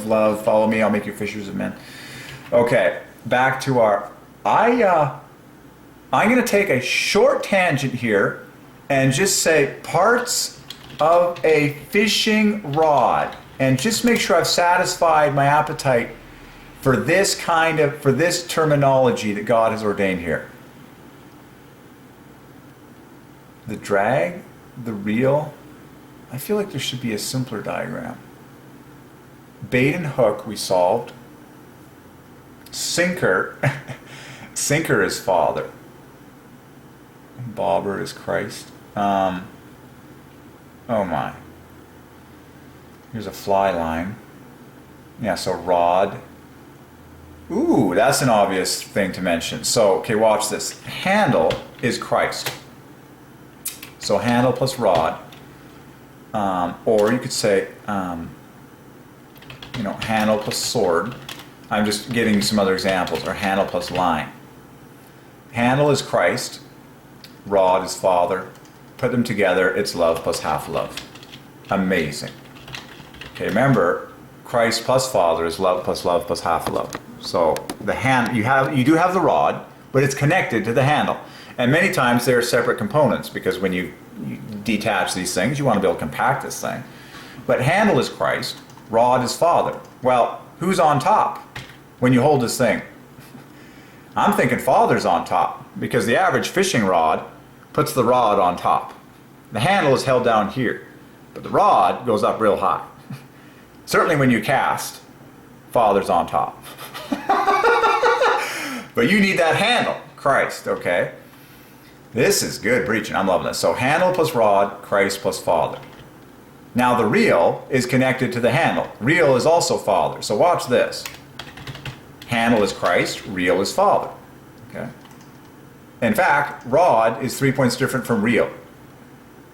love. Follow me, I'll make you fishers of men. Okay, back to our... I'm going to take a short tangent here and just say parts of a fishing rod, and just make sure I've satisfied my appetite for this terminology that God has ordained here. The drag, the reel, I feel like there should be a simpler diagram. Bait and hook we solved. Sinker, sinker is Father. Bobber is Christ. Oh my. Here's a fly line. Yeah, so rod. Ooh, that's an obvious thing to mention. So, okay, watch this. Handle is Christ. So handle plus rod. Or you could say, handle plus sword. I'm just giving you some other examples. Or handle plus line. Handle is Christ. Rod is Father. Put them together, it's love plus half love. Amazing. Okay, remember, Christ plus Father is love plus half love. So the hand, you do have the rod, but it's connected to the handle. And many times they're separate components, because when you detach these things, you want to be able to compact this thing. But handle is Christ, rod is Father. Well, who's on top when you hold this thing? I'm thinking Father's on top, because the average fishing rod puts the rod on top. The handle is held down here, but the rod goes up real high. Certainly when you cast, Father's on top. But you need that handle, Christ, okay? This is good preaching. I'm loving this. So handle plus rod, Christ plus Father. Now the reel is connected to the handle. Reel is also Father. So watch this. Handle is Christ, reel is Father. Okay? In fact, rod is 3 points different from reel.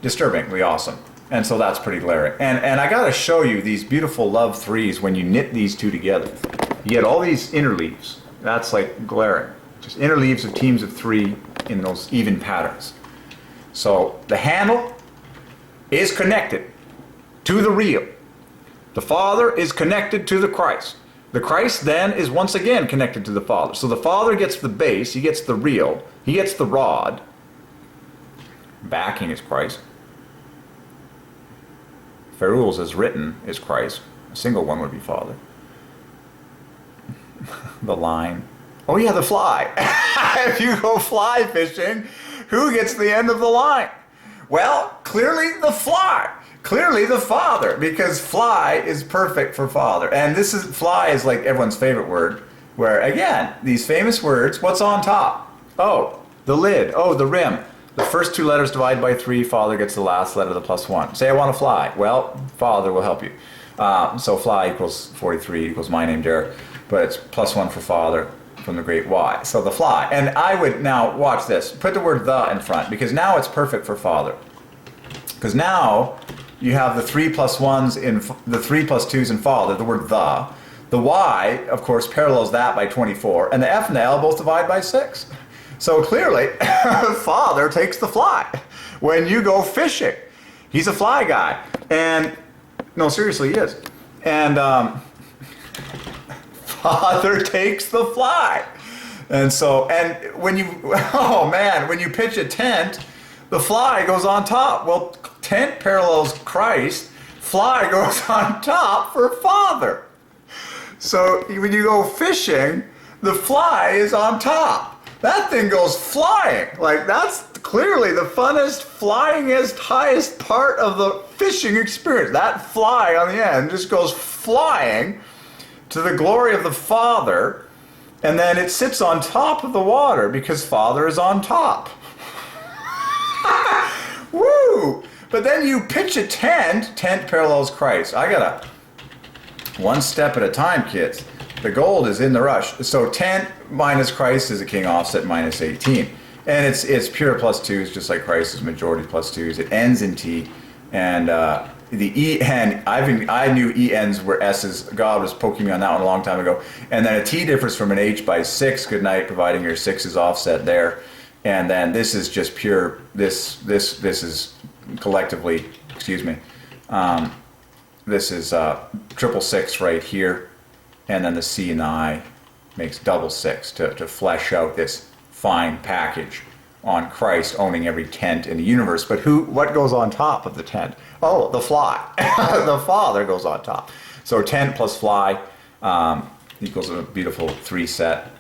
Disturbingly awesome. And so that's pretty glaring. And I got to show you these beautiful love threes when you knit these two together. You get all these interleaves. That's like glaring. Just interleaves of teams of three in those even patterns. So the handle is connected to the reel. The Father is connected to the Christ. The Christ then is once again connected to the Father. So the Father gets the base, he gets the reel, he gets the rod. Backing is Christ. Ferrules as written is Christ. A single one would be Father. The line. Oh yeah, the fly. If you go fly fishing, who gets the end of the line? Well, clearly the fly. Clearly the Father, because fly is perfect for Father. And this is, fly is like everyone's favorite word, where again, these famous words, what's on top? Oh, the lid. Oh, the rim. The first two letters divide by 3, Father gets the last letter, the +1. Say I want to fly. Well, Father will help you. So fly equals 43 equals my name, Derek. But it's +1 for Father from the great Y. So the fly. And I would now, watch this, put the word the in front, because now it's perfect for Father. Because now you have the 3 + 1s in the 3 + 2s in Father, the word the. The Y, of course, parallels that by 24, and the F and the L both divide by 6. So clearly, Father takes the fly when you go fishing. He's a fly guy. And, no, seriously, he is. And Father takes the fly. And so, and when you, oh man, when you pitch a tent, the fly goes on top. Well, tent parallels Christ, fly goes on top for Father. So when you go fishing, the fly is on top. That thing goes flying. Like, that's clearly the funnest, flyingest, highest part of the fishing experience. That fly on the end just goes flying to the glory of the Father, and then it sits on top of the water because Father is on top. Woo! But then you pitch a tent, tent parallels Christ. I gotta, one step at a time, kids. The gold is in the rush. So tent minus Christ is a king offset minus 18. And it's pure +2s, just like Christ is majority +2s. It ends in T. And the E end, I knew E ends were S's. God was poking me on that one a long time ago. And then a T differs from an H by 6. Good night, providing your 6 is offset there. And then this is just pure, this is collectively, excuse me, this is 666 right here, and then the C and the I makes 666 to flesh out this fine package on Christ owning every tent in the universe. But what goes on top of the tent? Oh, the fly. The Father goes on top. So tent plus fly equals a beautiful 3 set.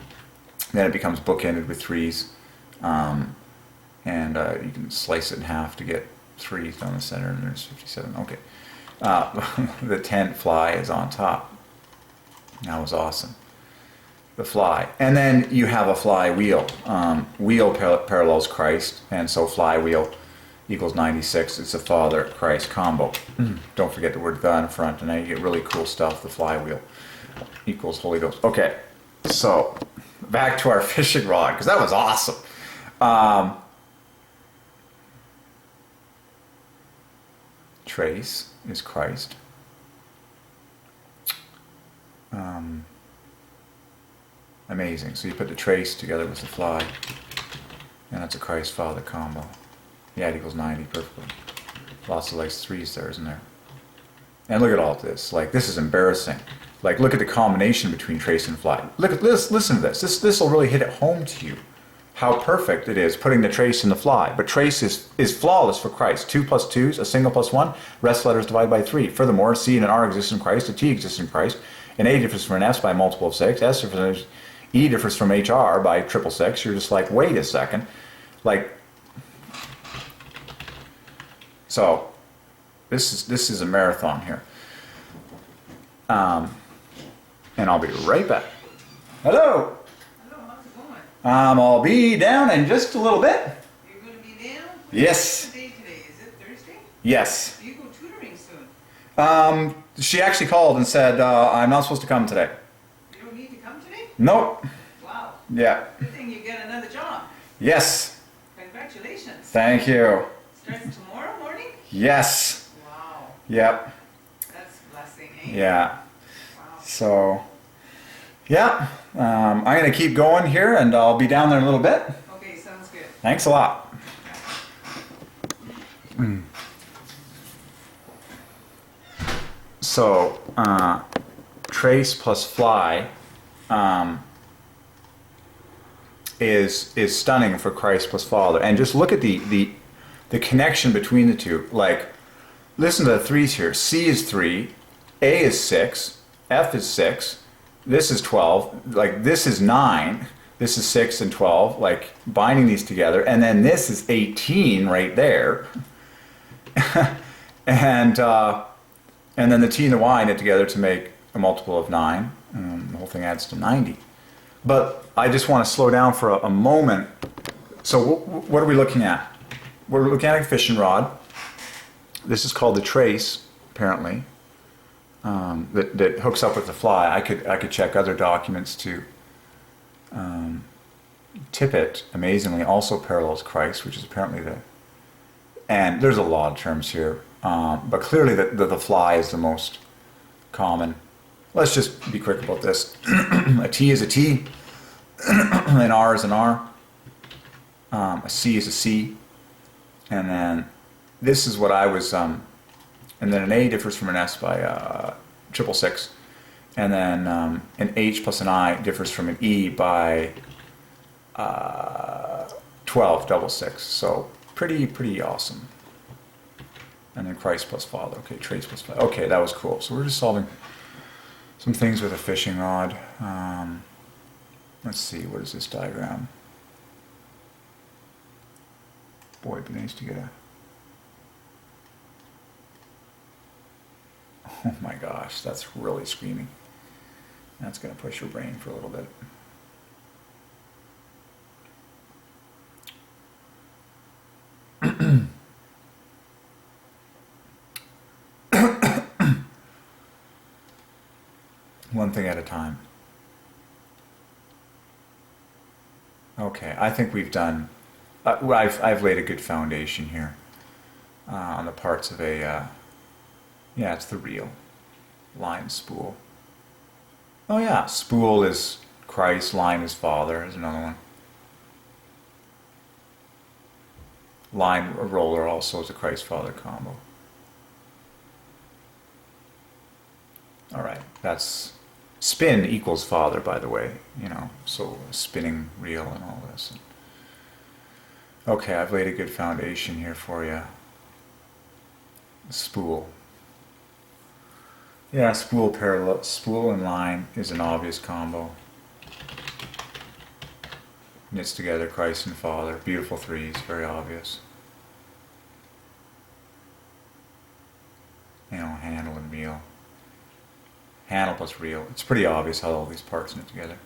Then it becomes bookended with 3s. And you can slice it in half to get 3 down the center, and there's 57. Okay. The tent fly is on top. That was awesome. The fly. And then you have a flywheel. Wheel parallels Christ, and so flywheel equals 96. It's a Father-Christ combo. Don't forget the word the in front, and now you get really cool stuff. The flywheel equals Holy Ghost. Okay, so back to our fishing rod, because that was awesome. Trace is Christ. Amazing. So you put the trace together with the fly, and it's a Christ Father combo. Yeah, it equals 90 perfectly. Lots of like 3s there, isn't there? And look at all this. Like, this is embarrassing. Like, look at the combination between trace and fly. Look at this. Listen to this. This will really hit it home to you. How perfect it is putting the trace in the fly. But trace is flawless for Christ. 2 plus 2 is a single plus 1. Rest letters divided by 3. Furthermore, C and an R exist in Christ. A T exists in Christ. An A differs from an S by a multiple of 6. S differs from E differs from HR by 666. You're just like, wait a second. Like, so this is a marathon here. And I'll be right back. Hello. I'll be down in just a little bit. You're going to be down? Yes. What's the day today? Is it Thursday? Yes. You go tutoring soon. She actually called and said, I'm not supposed to come today. You don't need to come today? Nope. Wow. Yeah. Good thing you get another job. Yes. Congratulations. Thank you. Starts tomorrow morning? Yes. Wow. Yep. That's a blessing, eh? Yeah. Wow. So, yeah. I'm going to keep going here, and I'll be down there in a little bit. Okay, sounds good. Thanks a lot. So, trace plus fly is stunning for Christ plus Father. And just look at the connection between the two. Like, listen to the 3s here. C is 3, A is 6, F is 6, this is 12, like this is 9, this is 6 and 12, like binding these together, and then this is 18 right there. And then the T and the Y knit together to make a multiple of 9, and the whole thing adds to 90. But I just want to slow down for a moment. So what are we looking at? We're looking at a fishing rod. This is called the trace, apparently, that hooks up with the fly. I could check other documents to tippet, amazingly, also parallels Christ, which is apparently and there's a lot of terms here, but clearly the fly is the most common. Let's just be quick about this. A T is a T, an R is an R, a C is a C, and then this is what I was, and then an A differs from an S by 666, and then an H plus an I differs from an E by 1266. So pretty awesome. And then Christ plus Father. Okay, trace plus Father. Okay, that was cool. So we're just solving some things with a fishing rod. Let's see, what is this diagram? Boy, it'd be nice to get a... Oh my gosh, that's really screaming. That's going to push your brain for a little bit. One thing at a time. Okay, I think we've done... I've laid a good foundation here on the parts of a... yeah, it's the reel. Line, spool. Oh yeah, spool is Christ, line is Father, is another one. Line roller also is a Christ Father combo. All right, that's spin equals Father, by the way. You know, so spinning reel and all this. Okay, I've laid a good foundation here for you. Spool. Yeah, spool parallel, spool and line is an obvious combo. Knits together Christ and Father. Beautiful threes, very obvious. You know, handle and reel. Handle plus reel. It's pretty obvious how all these parts knit together.